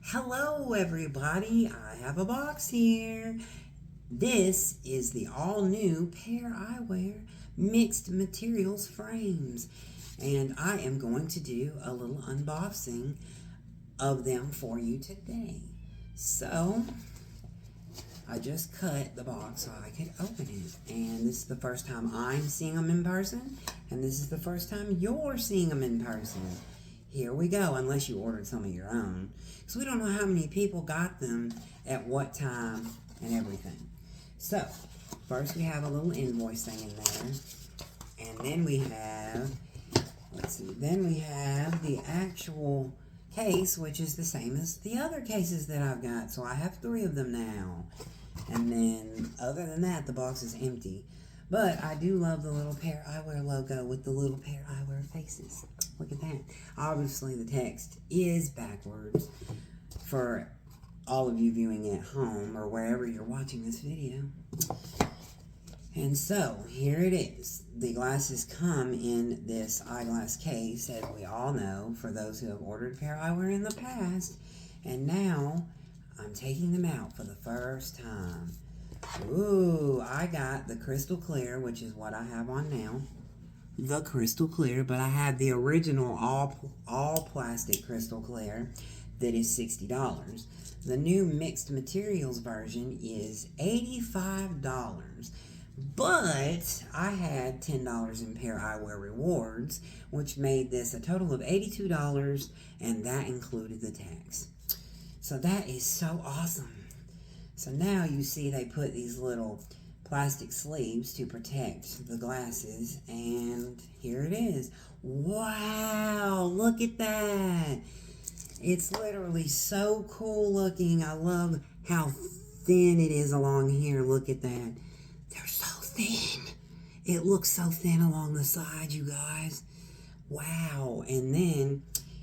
Hello, everybody. I have a box here. This is the all new Pair Eyewear mixed materials frames, and I am going to do a little unboxing of them for you today. So, I just cut the box so I could open it, and this is the first time I'm seeing them in person, and this is the first time you're seeing them in person. Here we go, unless you ordered some of your own. Because we don't know how many people got them at what time and everything. So, first we have a little invoice thing in there. And then we have, then we have the actual case, which is the same as the other cases that I've got. So I have 3 of them now. And then, other than that, the box is empty. But I do love the little Pair Eyewear logo with the little Pair Eyewear faces. Look at that. Obviously, the text is backwards for all of you viewing at home or wherever you're watching this video. And so, here it is. The glasses come in this eyeglass case, as we all know, for those who have ordered Pair Eyewear in the past. And now, I'm taking them out for the first time. Ooh, I got the crystal clear, which is what I have on now. The crystal clear, but I have the original all plastic crystal clear that is $60. The new mixed materials version is $85. But I had $10 in Pair Eyewear rewards, which made this a total of $82, and that included the tax. So that is so awesome. So now you see they put these little plastic sleeves to protect the glasses, and here it is. Wow, look at that. It's literally so cool looking. I love how thin it is along here. Look at that. They're so thin. It looks so thin along the side, you guys. Wow. And then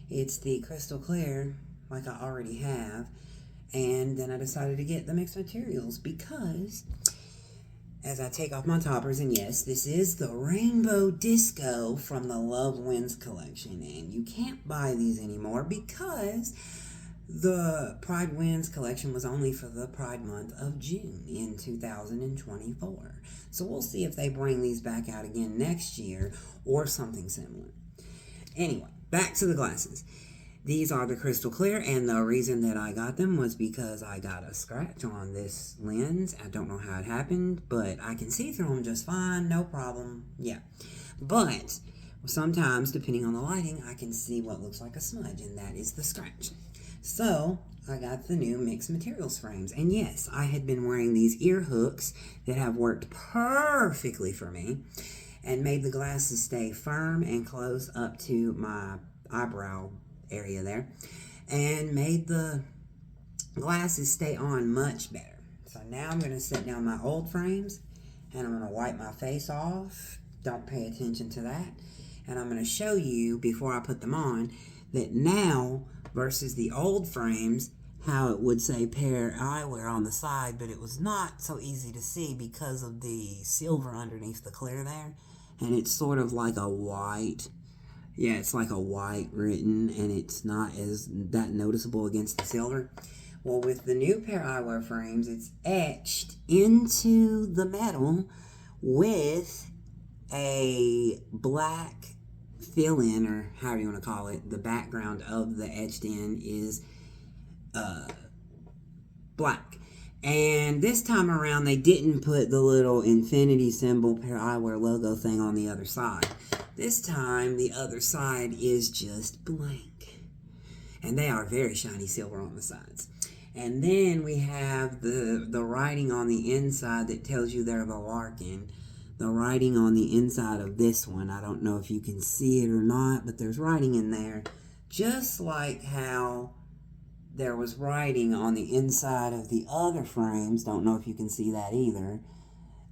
it's the crystal clear, like I already have. And then I decided to get the mixed materials because as I take off my toppers, and yes, this is the Rainbow Disco from the Love Wins collection, and you can't buy these anymore because the Pride Wins collection was only for the Pride month of June in 2024. So we'll see if they bring these back out again next year or something similar. Anyway, back to the glasses. These are the crystal clear, and the reason that I got them was because I got a scratch on this lens. I don't know how it happened, but I can see through them just fine, no problem. Yeah. But sometimes, depending on the lighting, I can see what looks like a smudge, and that is the scratch. So, I got the new mixed materials frames. And yes, I had been wearing these ear hooks that have worked perfectly for me and made the glasses stay firm and close up to my eyebrow area there, and made the glasses stay on much better. So now I'm going to set down my old frames, and I'm going to wipe my face off. Don't pay attention to that. And I'm going to show you, before I put them on, that now versus the old frames, how it would say Pair Eyewear on the side, but it was not so easy to see because of the silver underneath the clear there. And it's sort of like a white, yeah, it's like a white written, and it's not as that noticeable against the silver. Well, with the new Pair Eyewear frames, it's etched into the metal with a black fill-in, or however you want to call it. The background of the etched in is black. And this time around, they didn't put the little infinity symbol Pair Eyewear logo thing on the other side. This time, the other side is just blank. And they are very shiny silver on the sides. And then we have the writing on the inside that tells you they're the Larkin. The writing on the inside of this one, I don't know if you can see it or not, but there's writing in there. Just like how there was writing on the inside of the other frames. Don't know if you can see that either.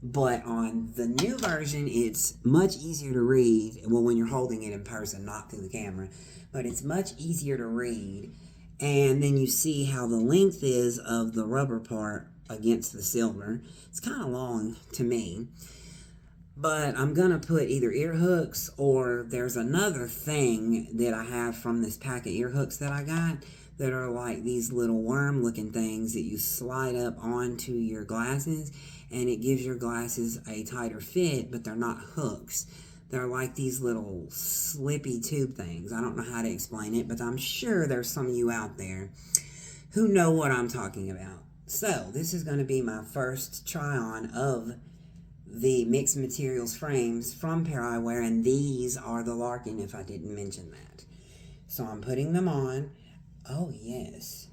But on the new version, it's much easier to read. Well, when you're holding it in person, not through the camera. But it's much easier to read. And then you see how the length is of the rubber part against the silver. It's kind of long to me. But I'm going to put either ear hooks, or there's another thing that I have from this pack of ear hooks that I got that are like these little worm looking things that you slide up onto your glasses, and it gives your glasses a tighter fit, but they're not hooks. They're like these little slippy tube things. I don't know how to explain it, but I'm sure there's some of you out there who know what I'm talking about. So this is going to be my first try on of the mixed materials frames from Pair Eyewear, and these are the Larkin, if I didn't mention that. So I'm putting them on. Oh yes,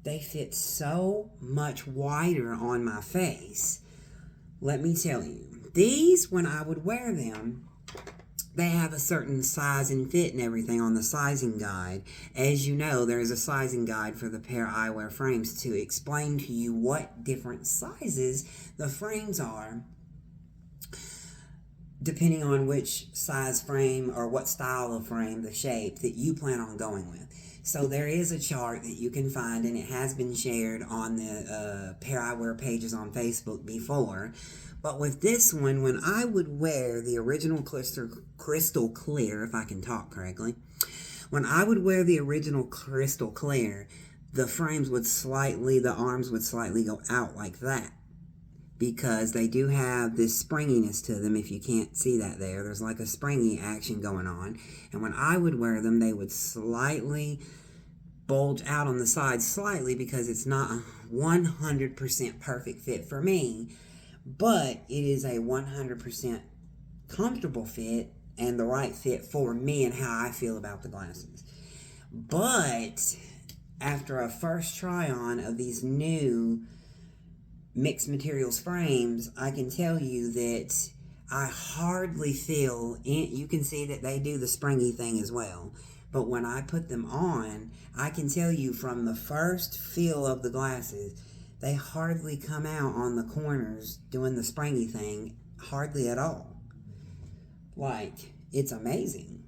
they fit so much wider on my face. Let me tell you, these, when I would wear them, they have a certain size and fit and everything on the sizing guide. As you know, there's a sizing guide for the Pair Eyewear frames to explain to you what different sizes the frames are, depending on which size frame or what style of frame, the shape that you plan on going with. So there is a chart that you can find, and it has been shared on the Pair Eyewear pages on Facebook before. But with this one, when I would wear the original crystal clear, if I can talk correctly, when I would wear the original crystal clear, the frames would slightly, the arms would slightly go out like that, because they do have this springiness to them. If you can't see that there's like a springy action going on. And when I would wear them, they would slightly bulge out on the side slightly, because it's not a 100% perfect fit for me, but it is a 100% comfortable fit and the right fit for me and how I feel about the glasses. But after a first try on of these new mixed materials frames, I can tell you that I hardly feel, you can see that they do the springy thing as well, but when I put them on, I can tell you from the first feel of the glasses, they hardly come out on the corners doing the springy thing, hardly at all. Like, it's amazing.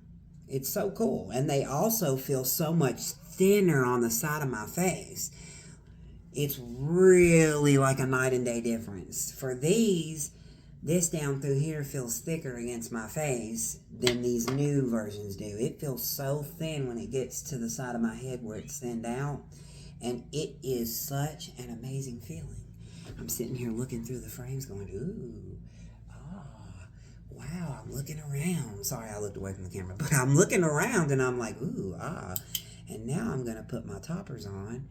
It's so cool. And they also feel so much thinner on the side of my face. It's really like a night and day difference. For these, this down through here feels thicker against my face than these new versions do. It feels so thin when it gets to the side of my head where it's thinned out. And it is such an amazing feeling. I'm sitting here looking through the frames going, ooh, wow, I'm looking around. Sorry, I looked away from the camera. But I'm looking around and I'm like, ooh, And now I'm going to put my toppers on.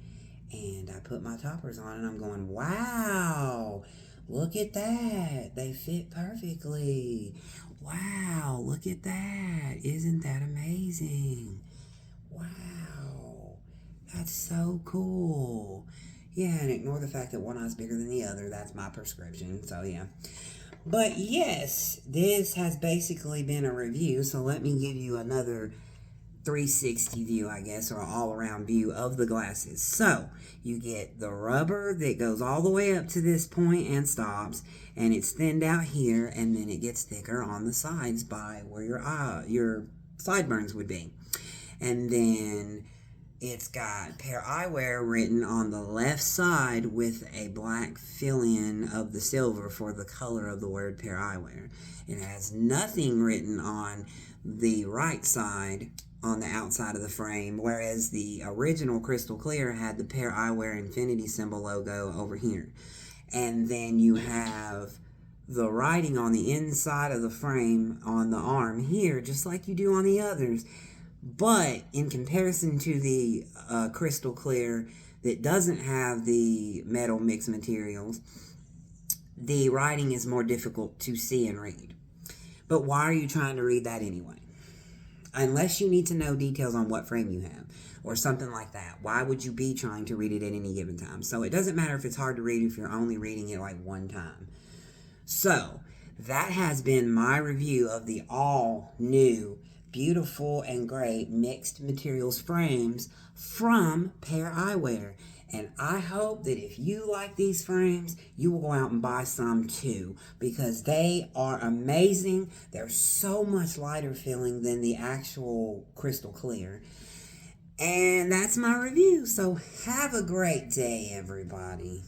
And I put my toppers on and I'm going, wow, look at that. They fit perfectly. Wow, look at that. Isn't that amazing? Wow. That's so cool. Yeah, and ignore the fact that one eye's bigger than the other. That's my prescription, so yeah. But yes, this has basically been a review, so let me give you another 360 view, I guess, or all-around view of the glasses. So, you get the rubber that goes all the way up to this point and stops, and it's thinned out here, and then it gets thicker on the sides by where your sideburns would be. And then it's got Pair Eyewear written on the left side with a black fill-in of the silver for the color of the word Pair Eyewear. It has nothing written on the right side on the outside of the frame, whereas the original crystal clear had the Pair Eyewear infinity symbol logo over here. And then you have the writing on the inside of the frame on the arm here, just like you do on the others. But in comparison to the crystal clear that doesn't have the metal mixed materials, the writing is more difficult to see and read. But why are you trying to read that anyway? Unless you need to know details on what frame you have or something like that. Why would you be trying to read it at any given time? So it doesn't matter if it's hard to read if you're only reading it like one time. So that has been my review of the all new, beautiful and great mixed materials frames from Pair Eyewear. And I hope that if you like these frames, you will go out and buy some too, because they are amazing. They're so much lighter feeling than the actual crystal clear. And that's my review. So have a great day, everybody.